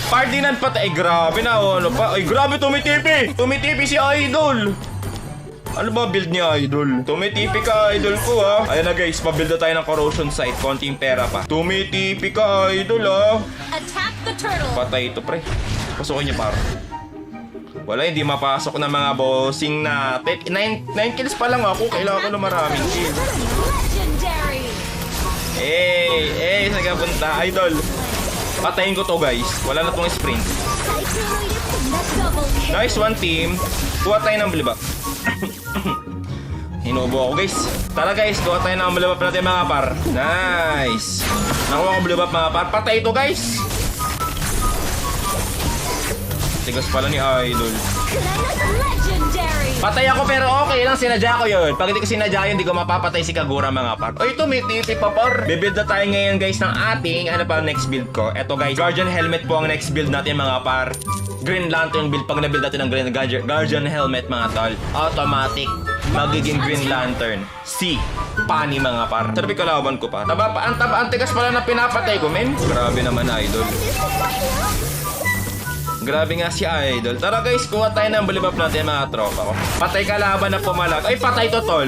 Ferdinand patay. Ay, grabe na. Ano pa? Ay, grabe. Tumitipi. Tumitipi si Idol. Ano ba build niya, Idol? Tumitipi ka, Idol ko, ha? Ayan na, guys. Pabuild na tayo ng corrosion site. Konting pera pa. Tumitipi ka, Idol, ha? Attack the turtle. Patay ito, pre. Pasukin niya, par. Wala, hindi mapasok ng mga bossing natin. 9 kills pa lang ako. Kailangan ko na maraming kills. Legendary. Saan ka punta, Idol? Patayin ko to, guys. Wala na tong sprint. Double kill. Nice, one team. Kuha tayo ng blibak. Hinubo ako, guys. Tara, guys. Kuha tayo ng blibak natin, mga par. Nice. Nakuha ko blibak, mga par. Patay ito, guys. Tigas pala ni Idol. Legendary. Patay ako pero okay lang, sinadya ko yun. Pag hindi ko sinadya yun, hindi ko mapapatay si Kagura, mga par. O ito, may titi pa, par. Bibuild na tayo ngayon, guys, ng ating, ano pa next build ko. Ito, guys, Guardian Helmet po ang next build natin, mga par. Green Lantern build. Pag na-build natin ng Guardian Helmet, mga tol, automatic magiging Green Lantern. Si Pani, mga par. Sabi kalaban ko pa. Ang tigas pala na pinapatay ko, men. Grabe naman, Idol. Grabe nga si Idol. Tara, guys, kuha tayo ng bulibap natin, mga tropa ko. Patay kalaban na pumalag. Ay, patay to, tol.